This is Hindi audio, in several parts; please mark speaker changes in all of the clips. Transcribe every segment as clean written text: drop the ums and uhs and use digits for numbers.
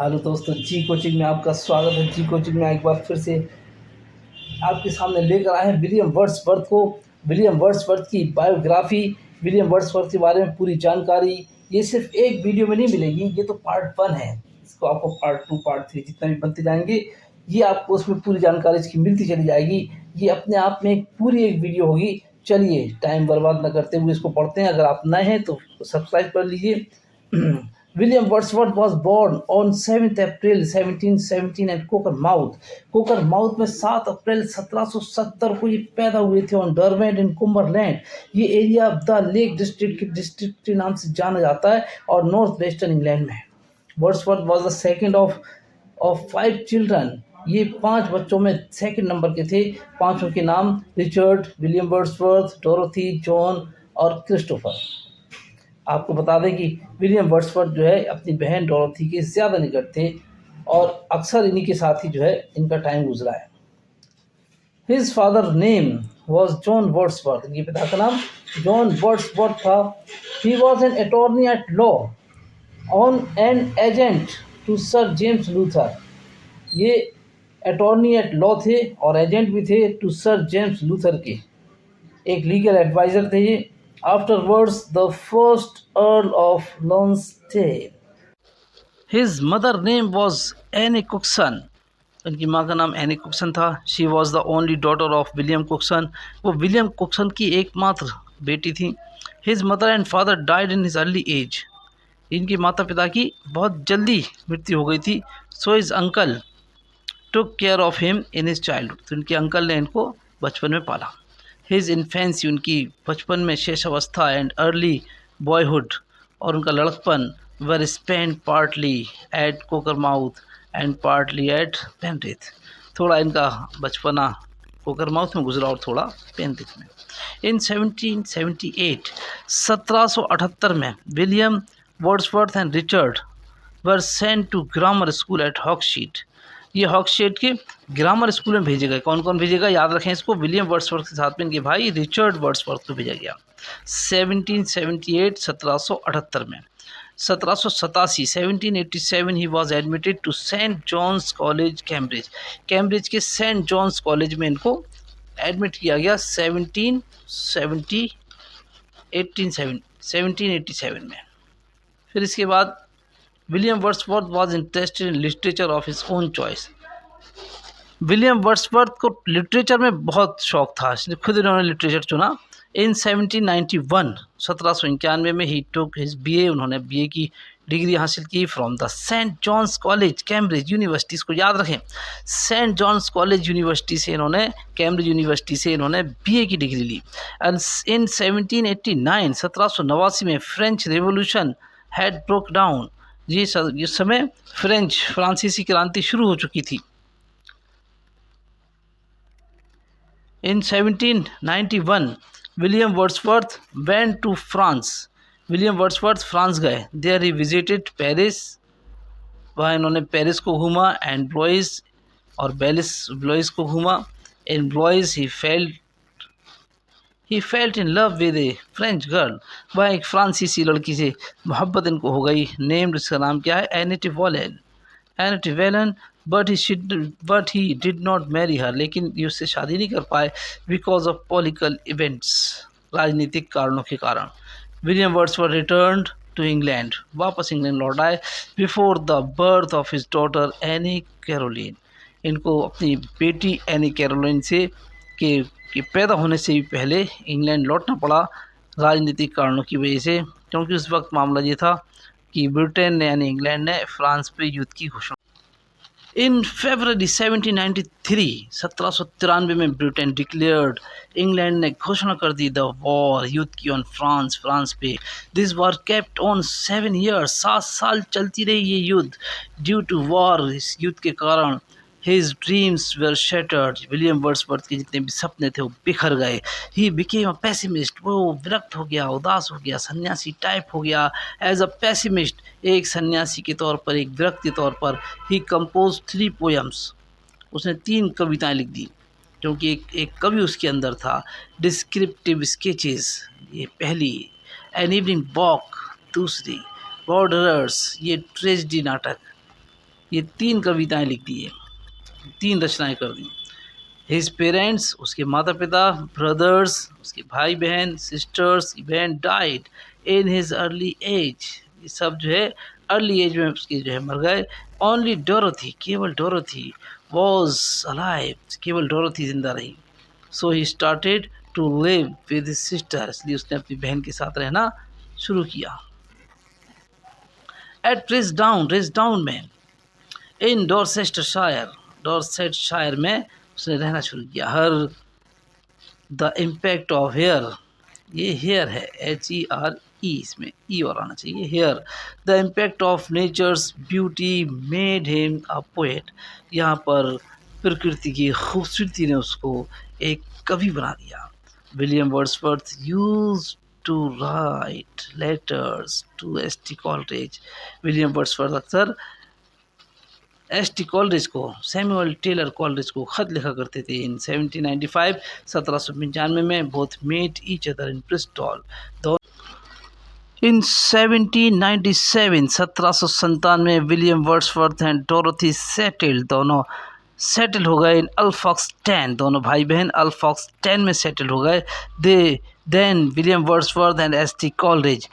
Speaker 1: हेलो दोस्तों, जी कोचिंग में आपका स्वागत है। जी कोचिंग में एक बार फिर से आपके सामने लेकर आए हैं विलियम वर्ड्सवर्थ को। विलियम वर्ड्सवर्थ की बायोग्राफी, विलियम वर्ड्सवर्थ के बारे में पूरी जानकारी ये सिर्फ एक वीडियो में नहीं मिलेगी। ये तो पार्ट 1 है। इसको आपको पार्ट 2, पार्ट 3 जितना भी बनते जाएंगे ये आपको उसमें पूरी जानकारी इसकी मिलती चली जाएगी। ये अपने आप में एक पूरी एक वीडियो होगी। चलिए टाइम बर्बाद न करते हुए इसको पढ़ते हैं। अगर आप नए हैं तो सब्सक्राइब कर लीजिए। William Wordsworth was born on 7th April 1717 at Cockermouth। कोकरमाउथ में 7 अप्रैल 1770 को ये पैदा हुए थे ऑन डरवेंट इन कुम्बरलैंड। ये एरिया द लेक डिस्ट्रिक्ट के डिस्ट्रिक्ट के नाम से जाना जाता है और नॉर्थ वेस्टर्न इंग्लैंड में है। Wordsworth was the second of 5 children. ये 5 बच्चों में सेकंड नंबर के थे। पांचों के नाम Richard, William Wordsworth, Dorothy, John और क्रिस्टोफर। आपको बता दें कि विलियम वर्ड्सवर्थ जो है अपनी बहन डोरोथी के ज़्यादा निकट थे और अक्सर इन्हीं के साथ ही जो है इनका टाइम गुजरा है। His father name was John Wordsworth. इनके पिता का नाम जॉन वर्ड्सवर्थ था। He was an attorney at law on an agent to sir James Luther. ये अटॉर्नी एट लॉ थे और एजेंट भी थे टू सर जेम्स लूथर के। एक लीगल एडवाइज़र थे ये। Afterwards, the first Earl of Lonsdale. His mother name was Anne Cookson. उनकी माँ का नाम एनी कुक्सन था। She was the only daughter of William Cookson. वो विलियम कुक्सन की एकमात्र बेटी थी। His mother and father died in his early age. इनके माता पिता की बहुत जल्दी मृत्यु हो गई थी। So his uncle took care of him in his childhood. तो इनके अंकल ने इनको बचपन में पाला। हिज इन्फेंसी, उनकी बचपन में शेष अवस्था एंड अर्ली बॉयहुड और उनका लड़कपन were spend partly at Cockermouth and partly at Penrith. थोड़ा इनका बचपना कोकरमाउथ में गुजरा और थोड़ा पेनरिथ में। इन 1778 में William Wordsworth and Richard were sent to grammar school at Hawkshead. ये हॉक्सशीट के ग्रामर स्कूल में भेजे गए। कौन कौन भेजेगा याद रखें इसको। विलियम वर्ड्सवर्थ के साथ में इनके भाई रिचर्ड वर्ड्सवर्थ को भेजा गया 1778 में। 1787 he was admitted to Saint John's College Cambridge. Cambridge के सेंट जॉन्स कॉलेज में इनको एडमिट किया गया 1787 में। फिर इसके बाद William Wordsworth was interested in literature of his own choice. William Wordsworth को लिटरेचर में बहुत शौक था, इसलिए खुद इन्होंने लिटरेचर चुना। इन 1791 में ही टुक हिज बीए। उन्होंने बीए की डिग्री हासिल की from the Saint John's College Cambridge University. इसको याद रखें, सेंट जॉन्स कॉलेज यूनिवर्सिटी से इन्होंने, कैम्ब्रिज यूनिवर्सिटी से इन्होंने बीए की डिग्री ली। एंड इन 1789 में French revolution had broke down. जिस समय फ्रांसीसी क्रांति शुरू हो चुकी थी। In 1791 William Wordsworth went to France. William Wordsworth France गए। There he visited Paris. वहाँ इन्होंने पेरिस को घूमा एंड ब्लोइस और ब्लोइस को घूमा। In Blois he felt in love with a French girl. वह एक फ्रांसीसी लड़की से मोहब्बत इनको हो गई। नेम्ड, इसका नाम क्या है, annuity Velan. But he did not marry her. लेकिन ये उससे शादी नहीं कर पाए बिकॉज ऑफ पॉलिटिकल इवेंट्स, राजनीतिक कारणों के कारण। William Wordsworth returned to England. वापस इंग्लैंड लौट आए before the birth of his daughter Annie Caroline. इनको अपनी बेटी एनी कैरोलिन से के पैदा होने से भी पहले इंग्लैंड लौटना पड़ा राजनीतिक कारणों की वजह से, क्योंकि उस वक्त मामला ये था कि ब्रिटेन ने यानी इंग्लैंड ने फ्रांस पे युद्ध की घोषणा। इन फरवरी 1793 में ब्रिटेन डिक्लेयर्ड, इंग्लैंड ने घोषणा कर दी द वॉर, युद्ध की ऑन फ्रांस पे। This war kept on 7 years, 7 साल चलती रही ये युद्ध। ड्यू टू वॉर, इस युद्ध के कारण हिज ड्रीम्स वर शैटर्ड। विलियम वर्ड्सवर्थ के जितने भी सपने थे वो बिखर गए। He became a pessimist. वो विरक्त हो गया, उदास हो गया, सन्यासी टाइप हो गया। एज अ पेसिमिस्ट, एक सन्यासी के तौर पर, एक विरक्त के तौर पर, ही कंपोज 3 पोएम्स। उसने 3 कविताएं लिख दी, क्योंकि एक कवि उसके अंदर था। डिस्क्रिप्टिव स्केचेस, ये पहली। एन इवनिंग वॉक, दूसरी। बॉर्डरर्स, ये ट्रेजिडी नाटक। ये 3 कविताएं लिख दी है, 3 रचनाएं कर दी। हिज पेरेंट्स, उसके माता पिता, ब्रदर्स, उसके भाई बहन, sisters, event died in his early age, ये सब जो है अर्ली एज में उसके जो है मर गए। ओनली डोरोथी, केवल डोरोथी वॉज अलाइव, केवल डोरोथी जिंदा रही। So he started to live with his sister, इसलिए उसने अपनी बहन के साथ रहना शुरू किया। एट रिजडाउन में, इन डॉर्सेटशायर में उसने रहना शुरू किया। हर द इम्पैक्ट ऑफ हेयर, ये हेयर है, HERE, इसमें ई और आना चाहिए, here. The impact of nature's beauty made him a poet, यहाँ पर प्रकृति की खूबसूरती ने उसको एक कवि बना दिया। William Wordsworth used to write letters to S T. Coleridge, William Wordsworth अक्सर एस.टी. कॉलरिज को, सैमुअल टेलर कॉलरिज को खत लिखा करते थे। इन 1795, 1795 में both met each other in Bristol. In 1797, 1797 William Wordsworth and Dorothy settle, दोनों सेटल हो गए इन अल्फॉक्सटन, दोनों भाई बहन अल्फॉक्सटन में सेटल हो गए। Then William Wordsworth and S T. Coleridge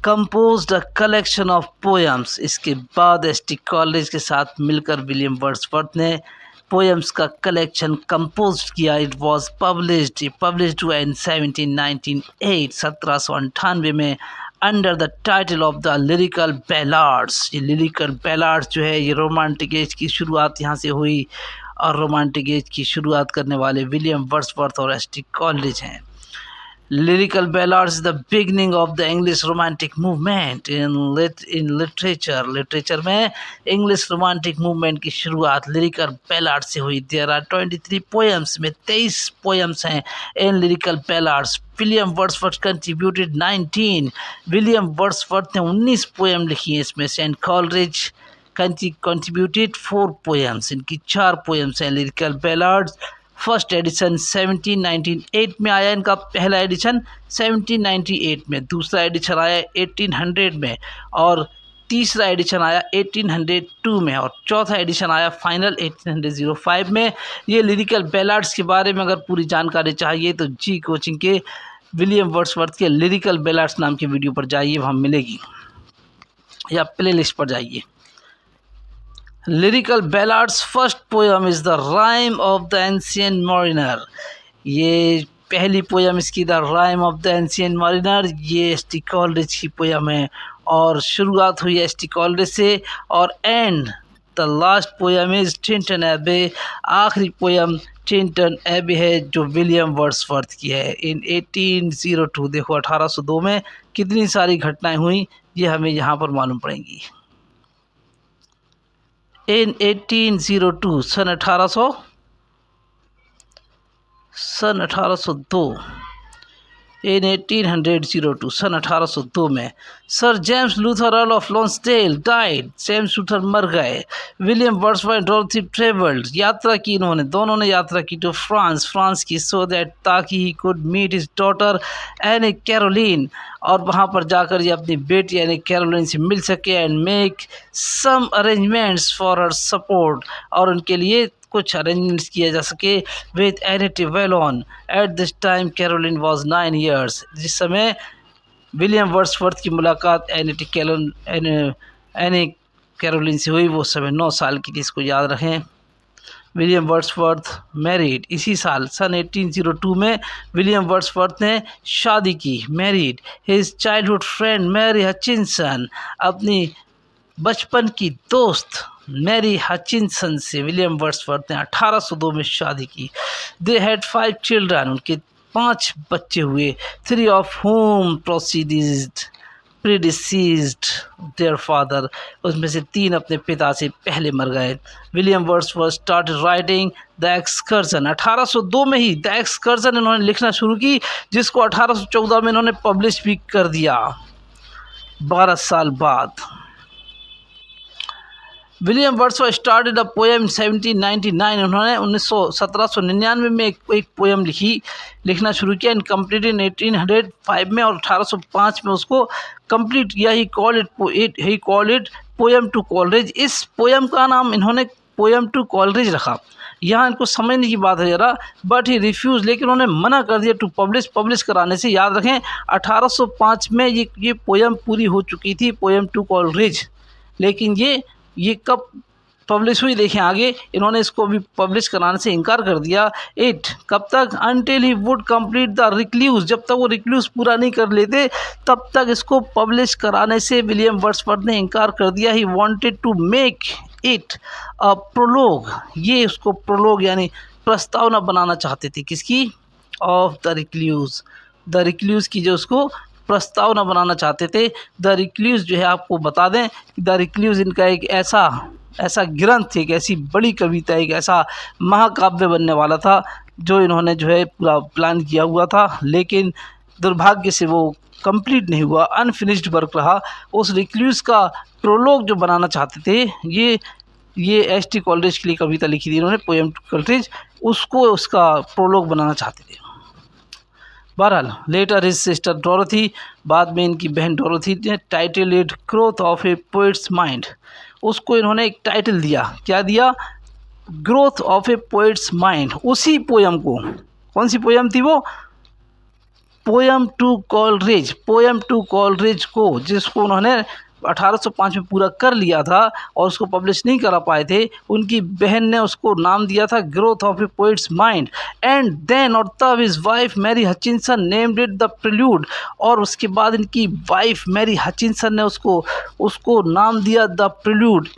Speaker 1: composed a collection of poems, इसके बाद एस.टी. कॉलरिज के साथ मिलकर विलियम वर्ड्सवर्थ ने पोएम्स का कलेक्शन कंपोज किया। इट वॉज पब्लिश्ड इन 1798, 1798 में, under the title of the lyrical ballads. ये लिरिकल बैलाड्स जो है ये रोमांटिक एज की शुरुआत यहाँ से हुई, और रोमांटिक एज की शुरुआत करने वाले विलियम वर्ड्सवर्थ और एस.टी. कॉलरिज हैं। Lyrical ballads is the beginning of the English romantic movement in literature. Literature में English romantic movement की शुरुआत lyrical ballads से हुई। There are 23 poems, में 23 poems हैं in lyrical ballads. William Wordsworth contributed 19. William Wordsworth ने 19 poem लिखी हैं इसमें से, and Coleridge contributed 4 poems. इनकी 4 poems हैं lyrical ballads। फर्स्ट एडिशन 1798 में आया, इनका पहला एडिशन 1798 में, दूसरा एडिशन आया 1800 में, और तीसरा एडिशन आया 1802 में, और चौथा एडिशन आया फाइनल 1805 में। ये लिरिकल बैलाड्स के बारे में अगर पूरी जानकारी चाहिए तो जी कोचिंग के विलियम वर्ड्सवर्थ के लिरिकल बैलाड्स नाम की वीडियो पर जाइए, वहाँ मिलेगी, या प्ले लिस्ट पर जाइए। Lyrical ballads first poem is the Rime of the Ancient Mariner, ये पहली पोएम इसकी the Rime of the Ancient Mariner, ये एस.टी. कॉलरिज की पोएम है, और शुरुआत हुई एस.टी. कॉलरिज से, और and the last poem is Tintern Abbey, आखिरी पोएम टिंटन एबे है जो विलियम वर्ड्सवर्थ की है। इन 1802, देखो 1802 में कितनी सारी घटनाएं हुई ये हमें यहाँ पर मालूम पड़ेंगी। इन 1802, सन 1802, इन 1802, सन 1802 में sir James Lowther earl of Lonsdale died, James Lowther मर गए। विलियम वर्ड्सवर्थ डोरथी ट्रेवल्ड, यात्रा की इन्होंने, दोनों ने यात्रा की टू फ्रांस की, सो दैट ताकि he could meet his daughter Annie Caroline, और वहाँ पर जाकर ये अपनी बेटी यानी कैरोलिन से मिल सके, and make some arrangements for her support, और उनके लिए कुछ अरेंजमेंट्स किया जा सके with Annette Vallon. At this time Caroline was 9 years, जिस समय विलियम वर्ड्सवर्थ की मुलाकात एनी कैरोलिन से हुई वो समय 9 साल की थी, इसको याद रखें। विलियम वर्ड्सवर्थ मैरिड, इसी साल सन 1802 में विलियम वर्ड्सवर्थ ने शादी की, married his childhood friend Mary Hutchinson, अपनी बचपन की दोस्त मैरी हचिंसन से विलियम वर्ड्सवर्थ ने 1802 में शादी की। दे हैड 5 children, उनके 5 बच्चे हुए, 3 of whom predeceased their father, उसमें से 3 अपने पिता से पहले मर गए। William Wordsworth started writing the excursion, 1802 में ही द एक्सकर्जन इन्होंने लिखना शुरू की, जिसको 1814 में इन्होंने पब्लिश भी कर दिया 12 साल बाद। William Wordsworth started a poem 1799, उन्होंने 1799 में एक पोएम लिखना शुरू किया, एंड कंप्लीट इन 1805 में, और 1805 में उसको कंप्लीट किया। He called it poem to Coleridge, इस पोएम का नाम इन्होंने पोएम टू कॉलरेज रखा। यहाँ इनको समझने की बात है ज़रा, बट ही रिफ्यूज़, लेकिन उन्होंने मना कर दिया टू पब्लिश कराने से। याद रखें 1805 में ये पोएम पूरी हो चुकी थी, पोएम टू कॉलरेज, लेकिन ये कब पब्लिश हुई देखें आगे, इन्होंने इसको भी पब्लिश कराने से इनकार कर दिया। इट कब तक, until he would complete the recluse, जब तक वो रिक्ल्यूज पूरा नहीं कर लेते तब तक इसको पब्लिश कराने से विलियम वर्ड्सवर्थ ने इनकार कर दिया। He wanted to make it a prologue, ये उसको प्रोलोग यानी प्रस्तावना बनाना चाहते थे, किसकी, of the recluse, the recluse की जो उसको प्रस्तावना बनाना चाहते थे। द रिक्ल्यूज जो है आपको बता दें, द रिक्ल्यूज इनका एक ऐसा ग्रंथ, एक ऐसी बड़ी कविता, एक ऐसा महाकाव्य बनने वाला था जो इन्होंने जो है पूरा प्लान किया हुआ था, लेकिन दुर्भाग्य से वो कंप्लीट नहीं हुआ, अनफिनिश्ड वर्क रहा। उस रिक्ल्यूज का प्रोलोग जो बनाना चाहते थे, ये एस.टी. कॉलरेज के लिए कविता लिखी थी इन्होंने, पोएम टू कॉलरेज, उसको उसका प्रोलोग बनाना चाहते थे। बहरहाल लेटर हिज सिस्टर डोरोथी, बाद में इनकी बहन डोरोथी ने title it growth of a poet's mind, उसको इन्होंने एक टाइटल दिया, क्या दिया, growth of a poet's mind. उसी पोएम को, कौन सी पोएम थी वो, poem to Coleridge, poem to Coleridge को, जिसको उन्होंने 1805 में पूरा कर लिया था और उसको पब्लिश नहीं करा पाए थे, उनकी बहन ने उसको नाम दिया था growth of a poet's mind. And then, और तब his wife Mary Hutchinson named it the prelude, और उसके बाद इनकी वाइफ मैरी हचिंसन ने उसको नाम दिया the prelude.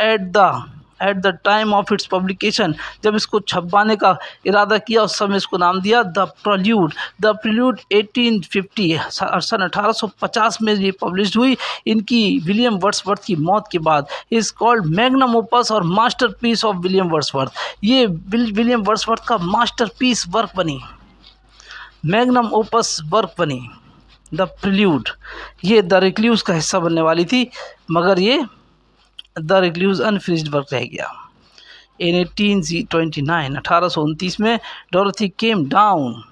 Speaker 1: At the time of its publication, जब इसको छपवाने का इरादा किया उस समय इसको नाम दिया द प्रिल्यूड। द प्रिल्यूड 1850, सन 1850 में ये पब्लिश हुई, इनकी विलियम वर्ड्सवर्थ की मौत के बाद। इज़ कॉल्ड मैग्नम ओपस और मास्टरपीस ऑफ विलियम वर्ड्सवर्थ, ये विलियम वर्ड्सवर्थ का मास्टरपीस वर्क बनी, मैग्नम ओपस वर्क बनी द प्रिल्यूड। ये द रिक्ल्यूज का हिस्सा बनने वाली थी, मगर ये द रिक्ल्यूज अनफिनिश्ड वर्क रह गया। इन 1829 में Dorothy came down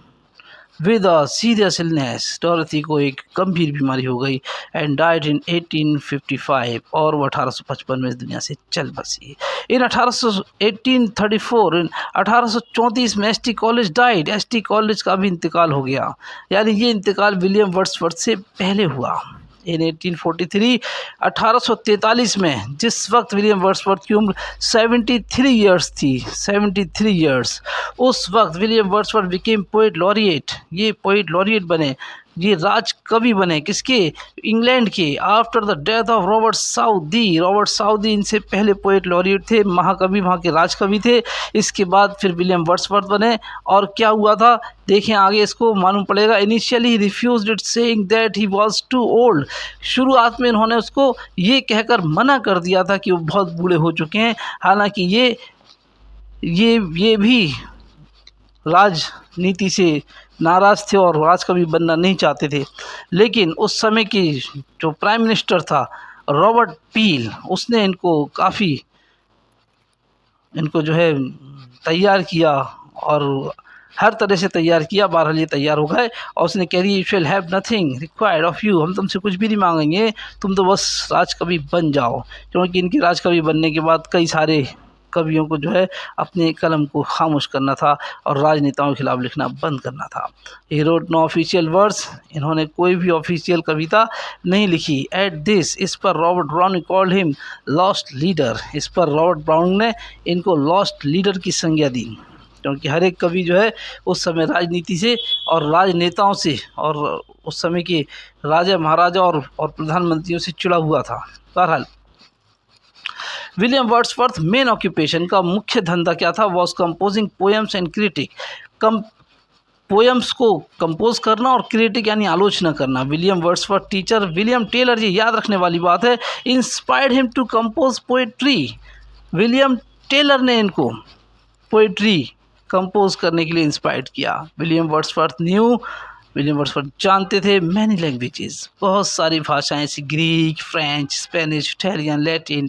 Speaker 1: with a serious illness, Dorothy को एक गंभीर बीमारी हो गई, एंड डाइड इन 1855, और वो 1855 में इस दुनिया से चल बसी। इन 1834 में ST. College died, ST. College का भी इंतकाल हो गया, यानी ये इंतकाल विलियम वर्ड्सवर्थ से पहले हुआ। इन 1843 में, जिस वक्त विलियम वर्ड्सवर्थ की उम्र 73 ईयर्स थी, 73 ईयर्स, उस वक्त William Wordsworth became poet laureate, ये पोएट लॉरिएट बने, ये राज कवि बने, किसके, इंग्लैंड के। After the death of Robert Southey, Robert Southey इनसे पहले पोएट लॉरिएट थे, महाकवि, वहाँ के राजकवि थे। इसके बाद फिर विलियम वर्ड्सवर्थ बने, और क्या हुआ था देखें आगे, इसको मालूम पड़ेगा। Initially refused it, saying that he was too old, शुरुआत में इन्होंने उसको ये कहकर मना कर दिया था कि वो बहुत बूढ़े हो चुके हैं, हालांकि ये भी राजनीति से नाराज़ थे और राजकवि बनना नहीं चाहते थे। लेकिन उस समय की जो प्राइम मिनिस्टर था रॉबर्ट पील, उसने इनको जो है तैयार किया, और हर तरह से तैयार किया। बहरहाल ये तैयार हो गए, और उसने कह दिया, you shall have nothing required of you, हम तुमसे कुछ भी नहीं मांगेंगे, तुम तो बस राजकवि बन जाओ। क्योंकि इनके राजकवि बनने के बाद कई सारे कवियों को जो है अपने कलम को खामोश करना था और राजनेताओं के खिलाफ लिखना बंद करना था। He wrote no official words, इन्होंने कोई भी ऑफिशियल कविता नहीं लिखी। एट दिस, इस पर Robert brown called him lost leader, इस पर रॉबर्ट ब्राउन ने इनको लॉस्ट लीडर की संज्ञा दी, क्योंकि हर एक कवि जो है उस समय राजनीति से और राजनेताओं से और उस समय के राजा महाराजा और प्रधानमंत्रियों से चिड़ा हुआ था। बहरहाल विलियम वर्ड्सवर्थ मेन ऑक्यूपेशन का मुख्य धंधा क्या था, was composing poems and critic, poems को कंपोज करना और क्रिटिक यानी आलोचना करना। William Wordsworth teacher William Taylor, ये याद रखने वाली बात है, inspired him to compose poetry, William Taylor ने इनको पोएट्री कंपोज करने के लिए इंस्पायर्ड किया। विलियम वर्ड्सवर्थ जानते थे मैनी लैंग्वेजेस, बहुत सारी भाषाएं, जैसे Greek, French, Spanish, Italian, Latin,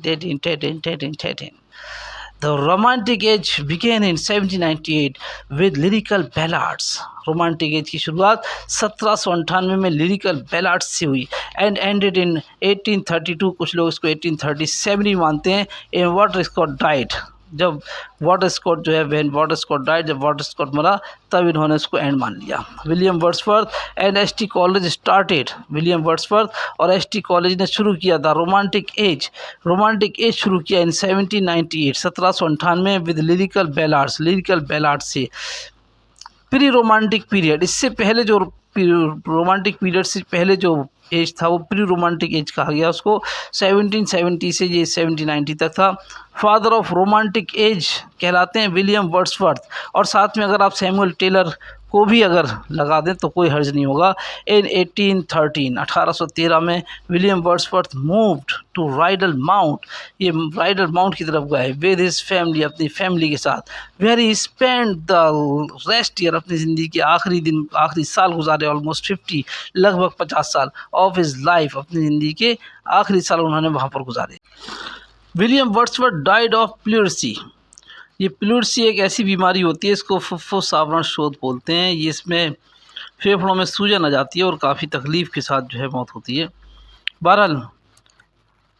Speaker 1: The Romantic Age began in 1798 with lyrical ballads. Romantic as की शुरुआत 1798 में लिरिकल बैलाड्स से हुई एंड एंडेड इन 1832. कुछ लोग इसको 1837 भी मानते हैं. इन वाटर स्कॉट डाइड, जब वाटर स्कॉट जो है वैन वाटर स्कॉट डाइड, जब वाटर स्कॉट मरा तब इन्होंने उसको एंड मान लिया. William Wordsworth and ST. College started. William Wordsworth और एस.टी. कॉलेज ने शुरू किया था रोमांटिक एज शुरू किया इन 1798 1798 विद लिरिकल बैलाड्स से. प्री रोमांटिक पीरियड, इससे पहले जो रोमांटिक पीरियड से पहले जो एज था वो प्री रोमांटिक एज कहा गया उसको. 1770 से ये 1790 तक था. फादर ऑफ रोमांटिक एज कहलाते हैं विलियम वर्ड्सवर्थ. और साथ में अगर आप सैमुअल टेलर को भी अगर लगा दें तो कोई हर्ज नहीं होगा. इन 1813 में William Wordsworth moved to Rydal Mount. ये राइडल माउंट की तरफ गए विद हिज फैमिली, अपनी फैमिली के साथ. Where he spend the rest year, अपनी ज़िंदगी के आखिरी साल गुजारे. ऑलमोस्ट 50, लगभग 50 साल ऑफ हिज लाइफ, अपनी ज़िंदगी के आखिरी साल उन्होंने वहाँ पर गुजारे. William Wordsworth died of pleurisy. ये प्लूरसी एक ऐसी बीमारी होती है, इसको फुफ्फुस आवरण शोथ बोलते हैं. ये इसमें फेफड़ों में सूजन आ जाती है और काफ़ी तकलीफ़ के साथ जो है मौत होती है. बहरहाल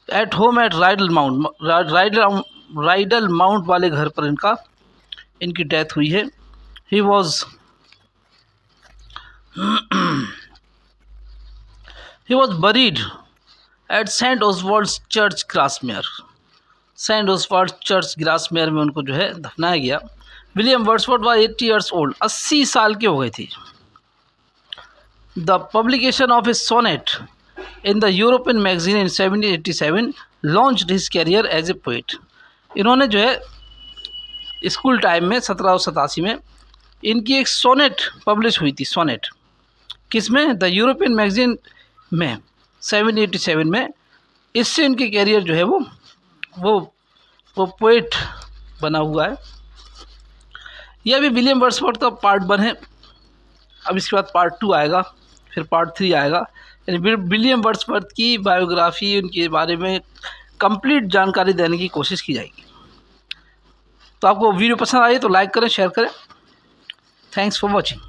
Speaker 1: at home at Rydal Mount वाले घर पर इनकी डेथ हुई है. He was buried at Saint Oswald's church Grasmere. Saint Oswald church Grasmere में उनको जो है दफनाया गया. William Wordsworth was 80 years old, 80 साल के हो गए थे. The publication of a sonnet in the European magazine in 1787 launched his career as a poet. इन्होंने जो है स्कूल टाइम में 1787 में इनकी एक सोनेट पब्लिश हुई थी. सोनेट किस में? द यूरोपियन मैगजीन में 1787 में. इससे इनके कैरियर जो है वो पोएट बना हुआ है. यह भी विलियम वर्ड्सवर्थ का पार्ट 1 है. अब इसके बाद पार्ट 2 आएगा, फिर पार्ट 3 आएगा. यानी विलियम वर्ड्सवर्थ की बायोग्राफी, उनके बारे में कंप्लीट जानकारी देने की कोशिश की जाएगी. तो आपको वीडियो पसंद आई तो लाइक करें, शेयर करें. Thanks for watching.